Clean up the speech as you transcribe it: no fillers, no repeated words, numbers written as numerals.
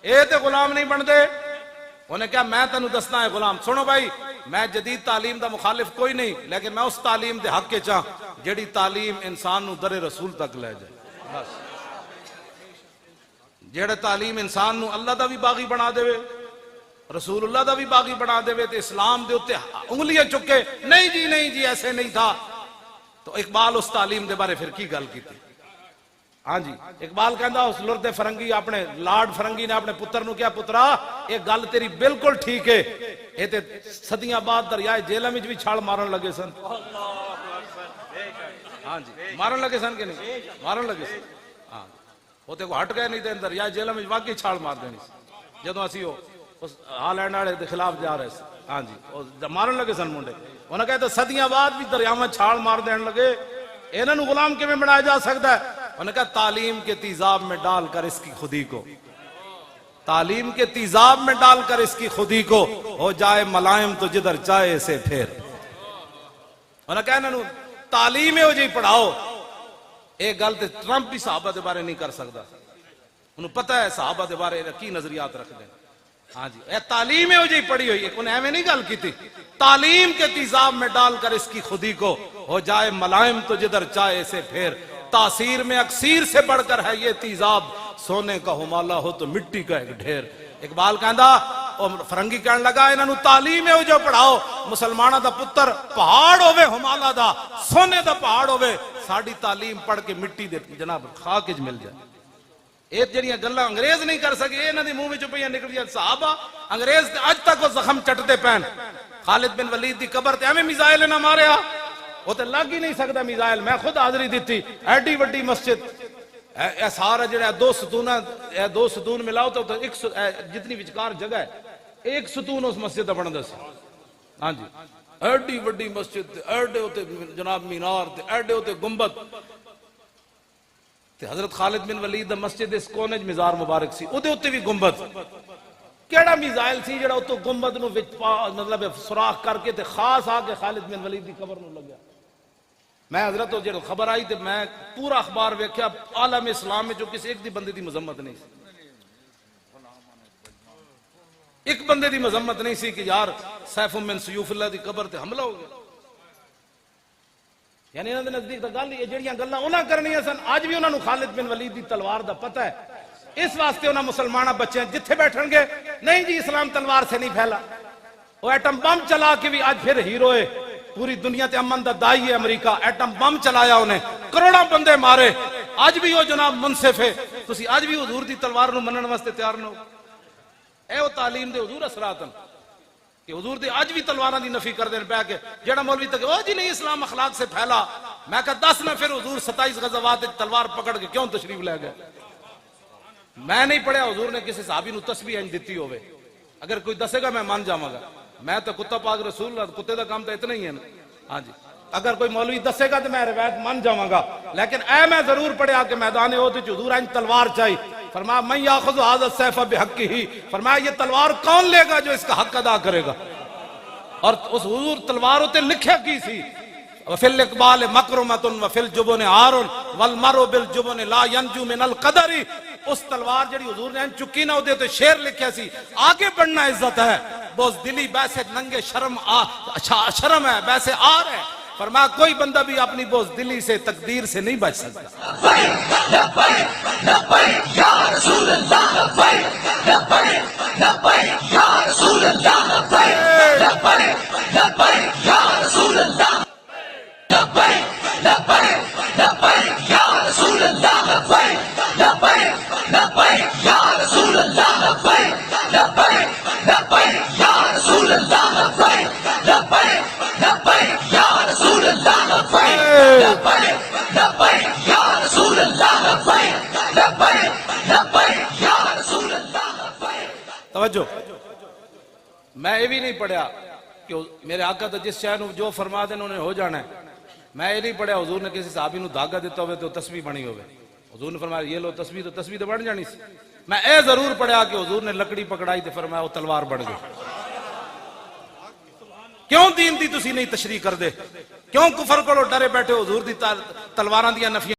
اے تے غلام نہیں بن دے. انہیں کہا میں تینوں دسنا ہے غلام. سنو بھائی میں جدید تعلیم دا مخالف کوئی نہیں, لیکن میں اس تعلیم دے حق کے چاہ جیڑی تعلیم انسان نو در رسول تک لے جائے. بس جیڑے تعلیم انسان نو اللہ دا بھی باغی بنا دے, رسول اللہ دا بھی باغی بنا دے, تے اسلام دے اتے انگلیاں چکے نہیں جی ایسے نہیں تھا. تو اقبال اس تعلیم دے بارے پھر کی گل کی تھی. ہاں جی اقبال کہندا اس لرد فرنگی اپنے لارڈ فرنگی نے اپنے پتر نو کیا پترا یہ گل تیری بالکل ٹھیک ہے, یہ تے صدیاں بعد دریائے جہلم وچ بھی چھال مارن لگے سن. ہاں جی مارن لگے سن کہ نہیں مارن لگے سن. ہاں وہ تے کو ہٹ گئے نہیں تے دریائے جہلم وچ واقعی چھال مار دینی سی جدوں اسی اس ہالینڈ والے دے خلاف جا رہے سن. ہاں جی مارن لگے سن منڈے. انہاں کہتے صدیاں بعد بھی دریاواں چھال مار دین لگے, انہاں نو غلام کیویں بنایا جا سکتا ہے؟ انہوں نے کہا تعلیم کے تیزاب میں ڈال کر اس کی خودی کو, تعلیم کے تیزاب میں ڈال کر اس کی خودی کو ہو جائے ملائم تو جدھر چاہے اسے پھیر. انہوں نے کہا انہوں تعلیم ہو جی پڑھاؤ. ایک گل تے ٹرمپ بھی صحابہ دے بارے نہیں کر سکتا, انہوں پتہ ہے صحابہ دے بارے کی نظریات رکھ دیں. ہاں جی اے تعلیم ہو جی پڑھی ہوئی, انہیں ایویں نہیں گل کی تھی. تعلیم کے تیزاب میں ڈال کر اس کی خودی کو ہو جائے ملائم تو جدھر چاہے اسے پھیر. تاثیر میں اکثیر سے بڑھ کر ہے یہ تیزاب, سونے کا ہمالہ ہو تو مٹی کا ایک ڈھیر. اقبال کہندا فرنگی کہنے لگا انہوں تعلیم ہے جو پڑھاؤ, مسلمانہ دا پتر پہاڑ ہوئے ہمالہ دا, سونے دا پہاڑ ہوئے, ساڑی تعلیم پڑھ کے مٹی دے جناب خاک اچ مل جائے. ایک جڑیاں گلاں انگریز نہیں کر سکے انہاں دے منہ وچوں پئیاں نکلیاں. صحابہ انگریز تے اج تک وہ زخم چٹتے پین. خالد بن ولید دی قبر تے ایویں میزائل نہ ماریا, وہ تے لگ ہی نہیں سکتا میزائل. میں خود حاضری دیتی, ایڈی وڈی مسجد, اے سارا جڑا دو ستون ملاؤ تو جتنی وچکار جگہ ہے ایک ستون اس مسجد دا بندا سی. ہاں جی ایڈی وڈی مسجد, ایڈے ہوتے جناب مینار, ایڈے ہوتے گنبد. حضرت خالد بن ولید دا مسجد اس کونے مزار مبارک سی, او دے ہوتے بھی گنبد. کیڑا میزائل سی جڑا اتو گنبد نو مطلب سوراخ کر کے تے خاص آ کے خالد بن ولید دی قبر نو لگیا. میں حضرت جڑا خبر آئی تے میں پورا اخبار ویکھیا, عالم اسلام میں جو کسی ایک دی بندے دی مذمت نہیں سی, ایک بندے دی مذمت نہیں سی کہ یار سیف من سیوف اللہ دی قبر تے حملہ ہو گیا. یعنی انہوں نے نزدیک دا گل یہ جڑیاں گلاں انہاں کرنیاں سن, آج بھی انہوں نے خالد بن ولید دی تلوار دا پتہ ہے. اس واسطے انہاں مسلمانہ بچے جتھے بیٹھن گے نہیں جی اسلام تلوار سے نہیں پھیلا. وہ ایٹم بم چلا کے بھی آج پھر ہیرو ہے, پوری دنیا تے امن دا دائی ہے امریکہ. ایٹم بم چلایا انہیں, کروڑوں بندے مارے, آج بھی وہ جناب منصف ہے. تسی آج بھی حضور دی تلوار نو منن واسطے تیار نہ ہو. اے وہ تعلیم دے حضور اثراتن کہ حضور دے آج بھی تلواراں دی نفی کر دین پہ کہ جڑا مولوی تک او جی نہیں اسلام اخلاق سے پھیلا. میں کہا 10 میں پھر حضور 27 غزوات تلوار پکڑ کے کیوں تشریف لے گئے؟ میں نہیں پڑھیا حضور نے کسی صحابی نو تسبیح انج دتی ہوئے. اگر کوئی دسے گا میں مان جاواں گا. میں تو کتا پاک رسول اللہ, کتے دا کام تو اتنا ہی ہے نا. ہاں جی اگر کوئی مولوی دسے گا تو میں روایت مان جاواں گا, لیکن اے میں ضرور پڑھیا کہ میدان احد وچ حضور انج تلوار چاہی. فرمایا من یاخذ ھذا السیف بحقہ, فرمایا یہ تلوار کون لے گا جو اس کا حق ادا کرے گا. اور اس حضور تلوار ہوتے لکھیا کی سی, وفی الاقبال مکرمۃ وفی الجبن عار والمرء بالجبن لا ینجو من القدر. اس تلوار جڑی حضور نے چکی نہ ہوتے تو شیر لکھیا سی, آگے بڑھنا عزت ہے, بزدلی بیسے ننگے شرم ہے بیسے آر ہے. فرمایا کوئی بندہ بھی اپنی بزدلی سے تقدیر سے نہیں بچ سکتا. لبیک یا رسول اللہ, لبیک لبیک یا رسول اللہ, لبیک لبیک یا رسول اللہ, لبیک لبیک لبیک یا رسول اللہ, لبیک لبیک لبیک یا رسول اللہ, لبیک لبیک لبیک یا رسول اللہ, لبیک لبیک لبیک یا رسول اللہ, لبیک لبیک یا رسول اللہ, لبیک لبیک لبیک یا رسول اللہ. توجہ, میں یہ بھی نہیں پڑھیا کہ میرے آقا تو جس شے نو جو فرما دیں انہوں نے ہو جانا ہے. میں یہ نہیں پڑھیا حضور نے کسی صحابی نو دھاگا دیتا ہوئے تو تسبیح بنی ہوئے. حضور نے فرمایا یہ لو تسبیح, تو تسبیح تو بن جانی سی. میں اے ضرور پڑھیا کہ حضور نے لکڑی پکڑائی تو فرمایا وہ تلوار بڑھ گئی. کیوں دین دی تسی نہیں تشریح کر دے؟ کیوں کفر کو ڈرے بیٹھے حضور دی تلواراں دیاں نفیاں